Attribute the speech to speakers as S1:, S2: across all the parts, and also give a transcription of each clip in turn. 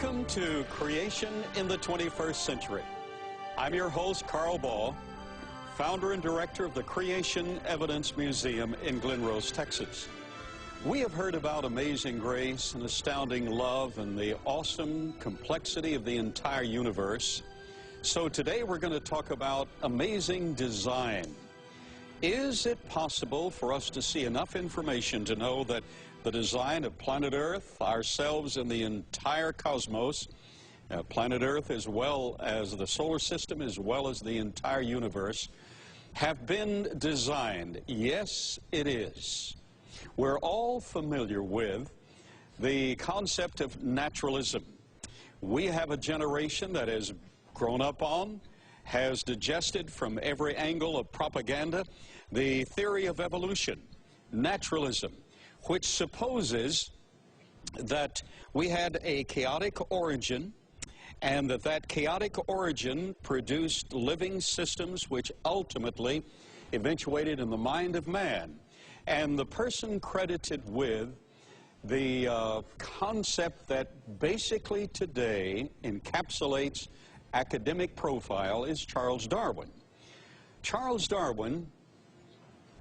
S1: Welcome to Creation in the 21st Century. I'm your host, Carl Ball, founder and director of the Creation Evidence Museum in Glen Rose, Texas. We have heard about amazing grace and astounding love and the awesome complexity of the entire universe. So today we're going to talk about amazing design. Is it possible for us to see enough information to know that the design of planet Earth, ourselves, and the entire cosmos, planet Earth as well as the solar system, as well as the entire universe, have been designed? Yes, it is. We're all familiar with the concept of naturalism. We have a generation that has grown up on, has digested from every angle of propaganda the theory of evolution, naturalism, which supposes that we had a chaotic origin and that chaotic origin produced living systems which ultimately eventuated in the mind of man. And the person credited with the concept that basically today encapsulates academic profile is Charles Darwin. Charles Darwin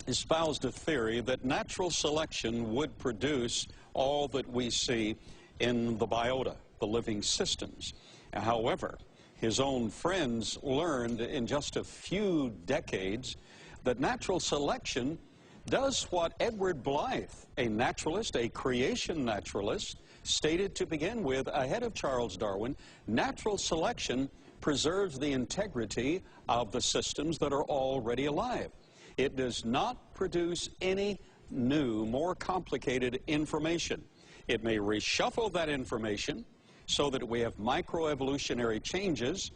S1: espoused a theory that natural selection would produce all that we see in the biota, the living systems. However, his own friends learned in just a few decades that natural selection does what Edward Blythe, a naturalist, a creation naturalist, stated to begin with ahead of Charles Darwin. Natural selection preserves the integrity of the systems that are already alive. It does not produce any new, more complicated information. It may reshuffle that information so that we have microevolutionary changes,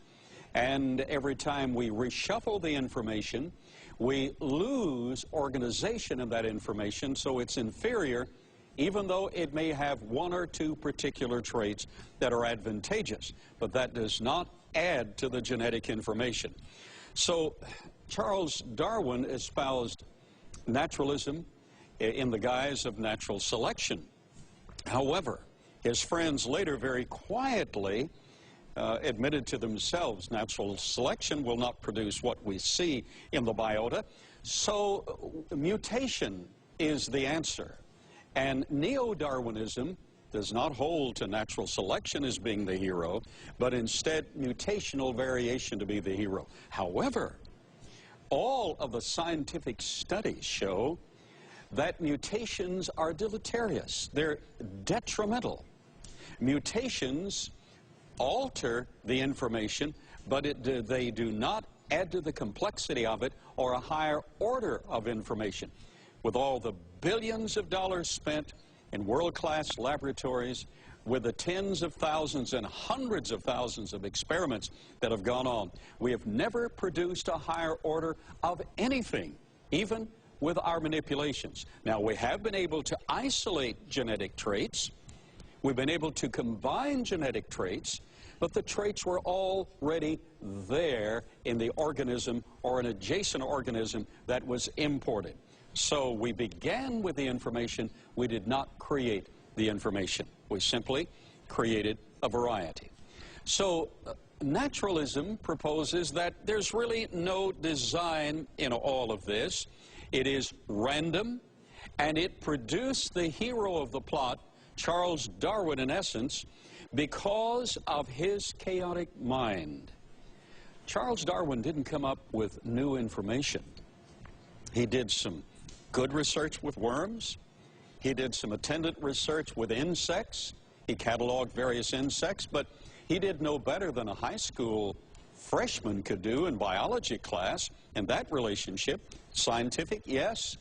S1: and every time we reshuffle the information, we lose organization of that information, so it's inferior, even though it may have one or two particular traits that are advantageous, but that does not add to the genetic information. So Charles Darwin espoused naturalism in the guise of natural selection. However, his friends later very quietly admitted to themselves natural selection will not produce what we see in the biota, so mutation is the answer. And neo-Darwinism does not hold to natural selection as being the hero, but instead mutational variation to be the hero. However, all of the scientific studies show that mutations are deleterious. They're detrimental. Mutations alter the information, but they do not add to the complexity of it or a higher order of information. With all the billions of dollars spent in world-class laboratories, with the tens of thousands and hundreds of thousands of experiments that have gone on, we have never produced a higher order of anything, even with our manipulations. Now, we have been able to isolate genetic traits. We've been able to combine genetic traits, but the traits were already there in the organism or an adjacent organism that was imported. So we began with the information. We did not create the information. We simply created a variety. So naturalism proposes that there's really no design in all of this. It is random, and it produced the hero of the plot, Charles Darwin, in essence, because of his chaotic mind. Charles Darwin didn't come up with new information. He did some good research with worms. He did some attendant research with insects. He cataloged various insects, but he did no better than a high school freshman could do in biology class in that relationship. Scientific, yes,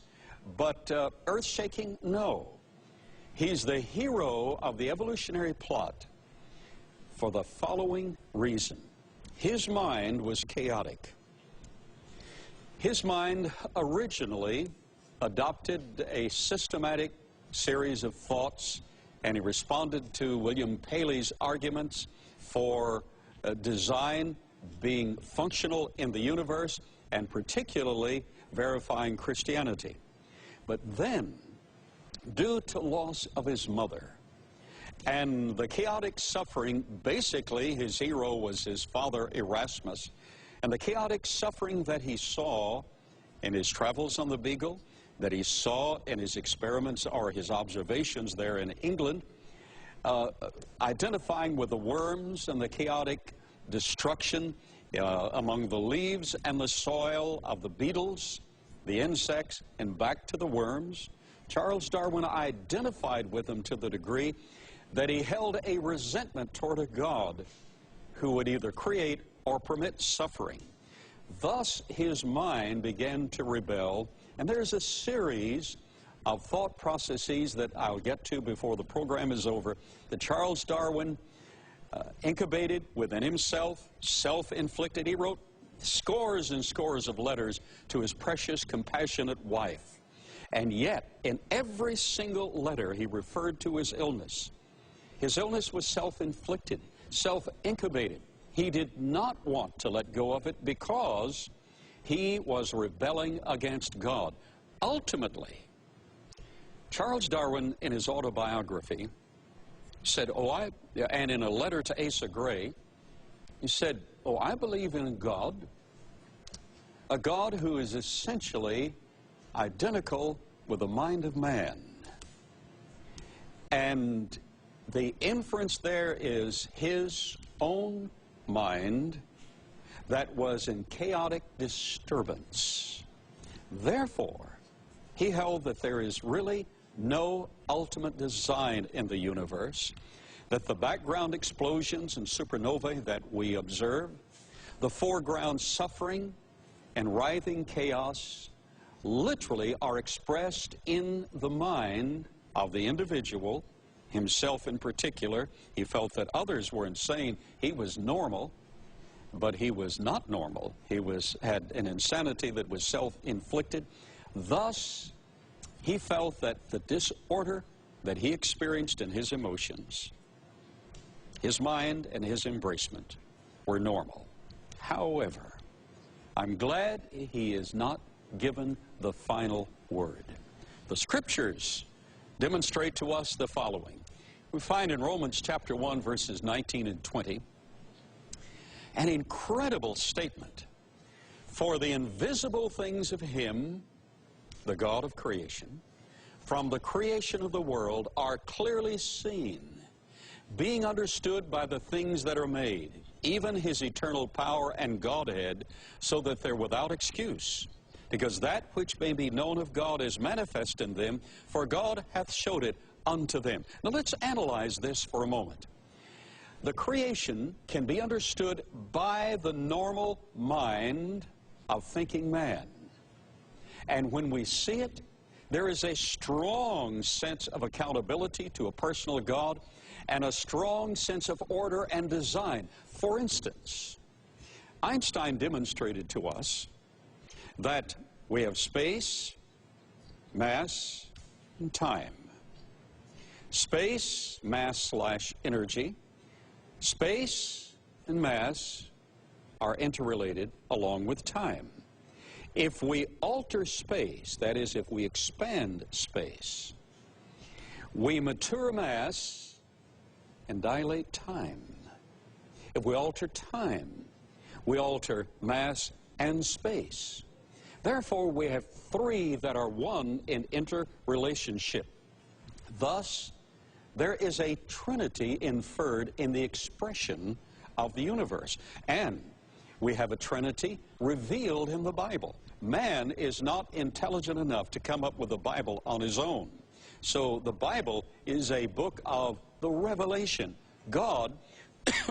S1: but earth-shaking, no. He's the hero of the evolutionary plot for the following reason. His mind was chaotic. His mind originally adopted a systematic series of thoughts, and he responded to William Paley's arguments for design being functional in the universe, and particularly verifying Christianity. But then, due to loss of his mother And the chaotic suffering, basically his hero was his father Erasmus, and the chaotic suffering that he saw in his travels on the Beagle, that he saw in his experiments or his observations there in England, identifying with the worms and the chaotic destruction among the leaves and the soil of the beetles, the insects, and back to the worms. Charles Darwin identified with them to the degree that he held a resentment toward a God who would either create or permit suffering. Thus, his mind began to rebel, and there's a series of thought processes that I'll get to before the program is over, that Charles Darwin incubated within himself, self-inflicted. He wrote scores and scores of letters to his precious, compassionate wife. And yet, in every single letter, he referred to his illness. His illness was self-inflicted, self-incubated. He did not want to let go of it because he was rebelling against God. Ultimately, Charles Darwin, in his autobiography, said, and in a letter to Asa Gray, he said, I believe in God, a God who is essentially identical with the mind of man. And the inference there is his own mind that was in chaotic disturbance. Therefore, he held that there is really no ultimate design in the universe, that the background explosions and supernovae that we observe, the foreground suffering and writhing chaos, literally are expressed in the mind of the individual, himself in particular. He felt that others were insane. He was normal, but he was not normal. He had an insanity that was self-inflicted. Thus, he felt that the disorder that he experienced in his emotions, his mind and his embracement were normal. However, I'm glad he is not given the final word. The scriptures demonstrate to us the following. We find in Romans chapter 1, verses 19 and 20, an incredible statement. For the invisible things of him, the God of creation, from the creation of the world are clearly seen, being understood by the things that are made, even his eternal power and Godhead, so that they're without excuse. Because that which may be known of God is manifest in them, for God hath showed it unto them. Now let's analyze this for a moment. The creation can be understood by the normal mind of thinking man. And when we see it, there is a strong sense of accountability to a personal God and a strong sense of order and design. For instance, Einstein demonstrated to us that we have space, mass, and time. Space, mass/energy. Space and mass are interrelated along with time. If we alter space, that is, if we expand space, we mature mass and dilate time. If we alter time, we alter mass and space. Therefore, we have three that are one in interrelationship. Thus, there is a trinity inferred in the expression of the universe. And we have a trinity revealed in the Bible. Man is not intelligent enough to come up with a Bible on his own. So the Bible is a book of the revelation. God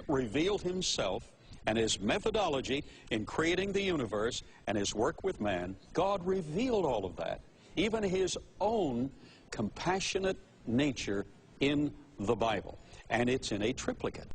S1: revealed himself and his methodology in creating the universe and his work with man. God revealed all of that, even his own compassionate nature in the Bible. And it's in a triplicate.